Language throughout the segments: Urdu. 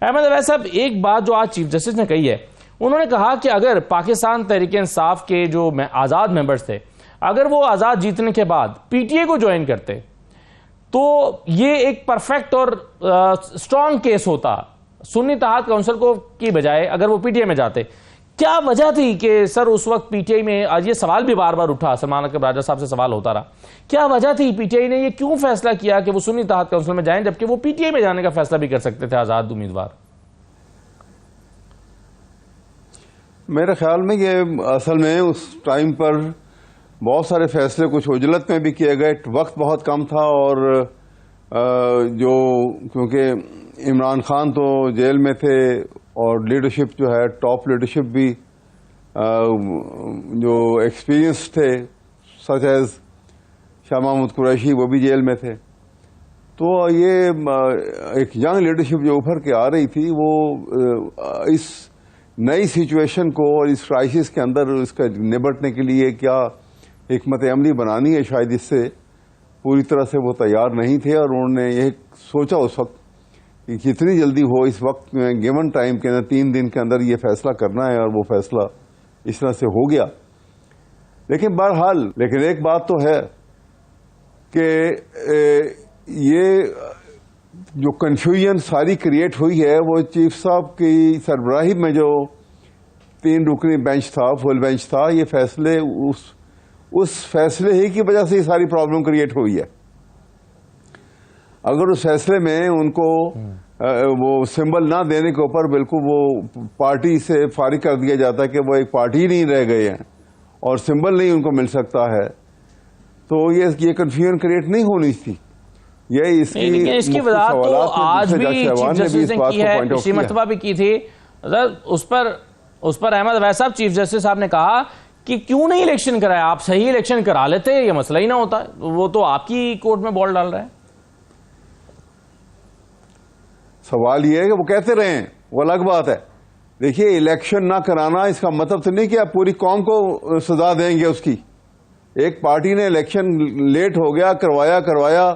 احمد اویس صاحب، ایک بات جو آج چیف جسٹس نے کہی ہے، انہوں نے کہا کہ اگر پاکستان تحریک انصاف کے جو آزاد ممبرز تھے، اگر وہ آزاد جیتنے کے بعد پی ٹی اے کو جوائن کرتے تو یہ ایک پرفیکٹ اور سٹرونگ کیس ہوتا سنی اتحاد کونسل کو کی بجائے اگر وہ پی ٹی اے میں جاتے۔ کیا وجہ تھی کہ سر اس وقت پی ٹی آئی میں، آج یہ سوال بھی بار بار اٹھا، سلمان اکرم راجہ صاحب سے سوال ہوتا رہا، کیا وجہ تھی پی ٹی آئی نے یہ کیوں فیصلہ کیا کہ وہ سنی اتحاد کونسل میں جائیں جبکہ وہ پی ٹی آئی میں جانے کا فیصلہ بھی کر سکتے تھے آزاد امیدوار؟ میرے خیال میں یہ اصل میں اس ٹائم پر بہت سارے فیصلے کچھ عجلت میں بھی کیے گئے، وقت بہت کم تھا، اور جو کیونکہ عمران خان تو جیل میں تھے اور لیڈرشپ جو ہے ٹاپ لیڈرشپ بھی جو ایکسپیرینس تھے سچ ایز شاہ محمود قریشی وہ بھی جیل میں تھے، تو یہ ایک ینگ لیڈرشپ جو ابھر کے آ رہی تھی وہ اس نئی سچویشن کو اور اس کرائسس کے اندر اس کا نبٹنے کے لیے کیا حکمت عملی بنانی ہے، شاید اس سے پوری طرح سے وہ تیار نہیں تھے، اور انہوں نے یہ سوچا اس وقت کہ جتنی جلدی ہو اس وقت میں گیون ٹائم کے اندر 3 دن کے اندر یہ فیصلہ کرنا ہے، اور وہ فیصلہ اس طرح سے ہو گیا۔ لیکن بہرحال ایک بات تو ہے کہ یہ جو کنفیوژن ساری کریٹ ہوئی ہے وہ چیف صاحب کی سربراہی میں جو 3 رکنی بینچ تھا، فل بینچ تھا، یہ فیصلے اس فیصلے ہی کی وجہ سے یہ ساری پرابلم کریٹ ہوئی ہے۔ اگر اس فیصلے میں ان کو وہ سمبل نہ دینے کے اوپر بالکل وہ پارٹی سے فارغ کر دیا جاتا ہے کہ وہ ایک پارٹی نہیں رہ گئے ہیں اور سمبل نہیں ان کو مل سکتا ہے، تو یہ کنفیوژن کریٹ نہیں ہونی تھی۔ یہ اس کی وضاحت تو آج بھی چیف جسٹس نے کی ہے، پچھلی مرتبہ بھی کی تھی، اس پر احمد اویس صاحب چیف جسٹس صاحب نے کہا کہ کیوں نہیں الیکشن کرایا، آپ صحیح الیکشن کرا لیتے یہ مسئلہ ہی نہ ہوتا، وہ تو آپ کی کورٹ میں بال ڈال رہا ہے۔ سوال یہ ہے کہ وہ کہتے رہے ہیں، وہ الگ بات ہے۔ دیکھیے الیکشن نہ کرانا اس کا مطلب تو نہیں کہ آپ پوری قوم کو سزا دیں گے اس کی۔ ایک پارٹی نے الیکشن لیٹ ہو گیا، کروایا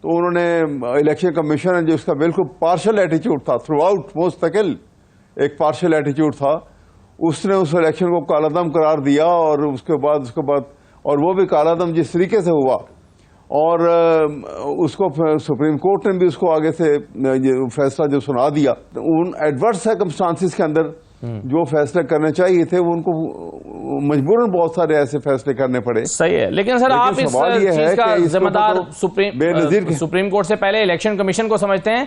تو انہوں نے الیکشن کمیشن جو اس کا بالکل پارشل ایٹیچیوڈ تھا، تھرو آؤٹ مستقل ایک پارشل ایٹیچیوڈ تھا، اس نے اس الیکشن کو کالعدم قرار دیا، اور اس کے بعد اور وہ بھی کالعدم جس طریقے سے ہوا، اور اس کو سپریم کورٹ نے بھی اس کو آگے سے فیصلہ جو سنا دیا، ان ایڈورس سرکمسٹانسز کے اندر جو فیصلے کرنے چاہیے تھے وہ ان کو مجبوراً بہت سارے ایسے فیصلے کرنے پڑے۔ صحیح ہے، لیکن سر آپ اس چیز کا ذمہ دار سپریم کورٹ سے پہلے الیکشن کمیشن کو سمجھتے ہیں،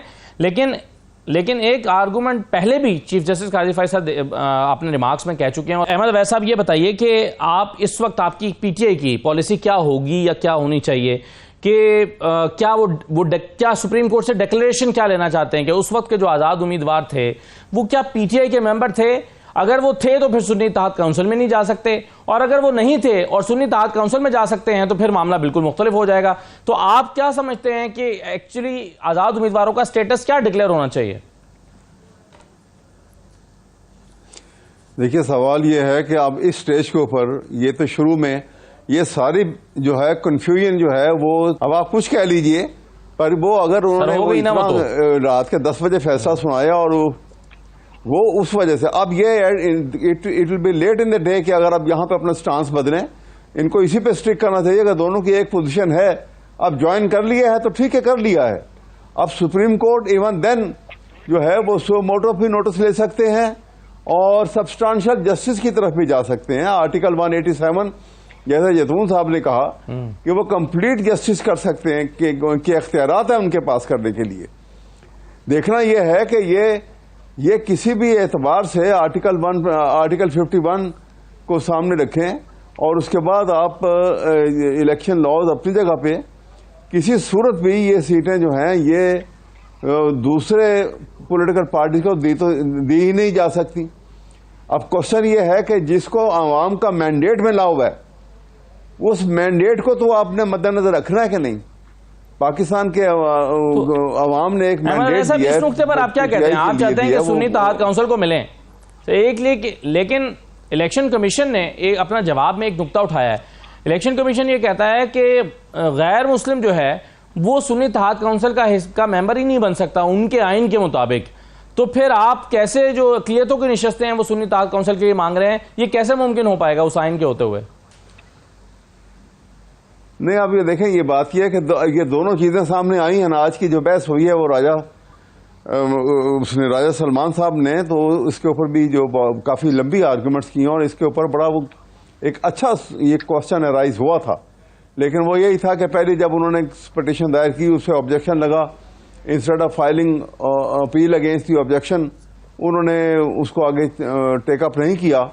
لیکن ایک آرگومنٹ پہلے بھی چیف جسٹس قاضی فائز صاحب اپنے ریمارکس میں کہہ چکے ہیں۔ احمد اویس صاحب یہ بتائیے کہ آپ اس وقت آپ کی پی ٹی آئی کی پالیسی کیا ہوگی یا کیا ہونی چاہیے، کہ کیا سپریم کورٹ سے ڈیکلیریشن کیا لینا چاہتے ہیں کہ اس وقت کے جو آزاد امیدوار تھے وہ کیا پی ٹی آئی کے ممبر تھے؟ اگر وہ تھے تو پھر سنی اتحاد کونسل میں نہیں جا سکتے، اور اگر وہ نہیں تھے اور سنی اتحاد کونسل میں جا سکتے ہیں تو پھر معاملہ بالکل مختلف ہو جائے گا۔ تو آپ کیا سمجھتے ہیں کہ ایکچولی آزاد امیدواروں کا سٹیٹس کیا ڈکلیئر ہونا چاہیے؟ دیکھیے سوال یہ ہے کہ اب اس سٹیج کے اوپر یہ تو شروع میں یہ ساری جو ہے کنفیوژن جو ہے وہ اب آپ کچھ کہہ لیجئے، پر وہ اگر انہوں نے رات کے 10 بجے فیصلہ سنایا اور وہ اس وجہ سے اب یہ it will be late in the day کہ اگر اب یہاں پہ اپنا سٹانس بدلیں، ان کو اسی پہ اسٹک کرنا چاہیے کہ دونوں کی ایک پوزیشن ہے، اب جوائن کر لیا ہے تو ٹھیک ہے کر لیا ہے۔ اب سپریم کورٹ ایون دین جو ہے وہ سو موٹو بھی نوٹس لے سکتے ہیں اور سبسٹانشل جسٹس کی طرف بھی جا سکتے ہیں۔ آرٹیکل 187 جیسے جتون صاحب نے کہا کہ وہ کمپلیٹ جسٹس کر سکتے ہیں کہ اختیارات ہیں ان کے پاس کرنے کے لیے۔ دیکھنا یہ ہے کہ یہ کسی بھی اعتبار سے آرٹیکل 51 کو سامنے رکھیں، اور اس کے بعد آپ الیکشن لاز اپنی جگہ پہ کسی صورت بھی یہ سیٹیں جو ہیں یہ دوسرے پولیٹیکل پارٹی کو دی ہی نہیں جا سکتی۔ اب کوشچن یہ ہے کہ جس کو عوام کا مینڈیٹ میں لا ہوا ہے اس مینڈیٹ کو تو آپ نے مد نظر رکھنا ہے کہ نہیں؟ پاکستان کے عوام نے ایک مینڈیٹ دیا ہے۔ اس نقطے پر آپ کیا کہتے ہیں؟ آپ چاہتے ہیں کہ سنی اتحاد کونسل کو ملیں، لیکن الیکشن کمیشن نے اپنا جواب میں ایک نقطہ اٹھایا ہے۔ الیکشن کمیشن یہ کہتا ہے کہ غیر مسلم جو ہے وہ سنی اتحاد کونسل کا ممبر ہی نہیں بن سکتا ان کے آئین کے مطابق۔ تو پھر آپ کیسے جو اقلیتوں کی نشستیں ہیں وہ سنی اتحاد کونسل کے لیے مانگ رہے ہیں، یہ کیسے ممکن ہو پائے گا اس آئین کے ہوتے ہوئے؟ نہیں، اب یہ دیکھیں، یہ بات یہ ہے کہ یہ دونوں چیزیں سامنے آئی ہیں نا. آج کی جو بحث ہوئی ہے وہ راجہ سلمان صاحب نے تو اس کے اوپر بھی جو کافی لمبی آرگومنٹس کی ہیں، اور اس کے اوپر بڑا وہ ایک اچھا یہ کوشچن رائز ہوا تھا. لیکن وہ یہی تھا کہ پہلے جب انہوں نے پٹیشن دائر کی اس سے آبجیکشن لگا، instead of filing appeal against the objection انہوں نے اس کو آگے ٹیک اپ نہیں کیا.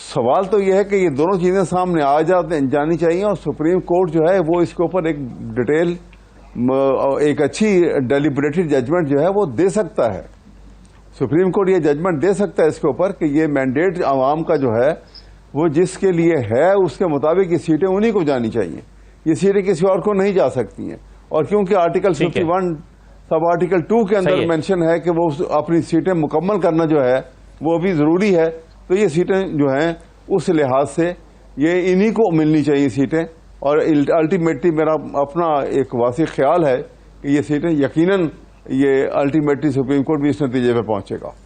سوال تو یہ ہے کہ یہ دونوں چیزیں سامنے آ جانی چاہیے، اور سپریم کورٹ جو ہے وہ اس کے اوپر ایک ڈیٹیل ایک اچھی ڈیلیبریٹڈ ججمنٹ جو ہے وہ دے سکتا ہے. سپریم کورٹ یہ ججمنٹ دے سکتا ہے اس کے اوپر کہ یہ مینڈیٹ عوام کا جو ہے وہ جس کے لیے ہے اس کے مطابق یہ سیٹیں انہی کو جانی چاہیے، یہ سیٹیں کسی اور کو نہیں جا سکتی ہیں. اور کیونکہ آرٹیکل 51 سب آرٹیکل 2 کے اندر مینشن ہے کہ وہ اپنی سیٹیں مکمل کرنا جو ہے وہ بھی ضروری ہے، تو یہ سیٹیں جو ہیں اس لحاظ سے یہ انہی کو ملنی چاہیے سیٹیں. اور الٹیمیٹلی میرا اپنا ایک واضح خیال ہے کہ یہ سیٹیں یقیناً یہ الٹیمیٹلی سپریم کورٹ بھی اس نتیجے پہ پہنچے گا.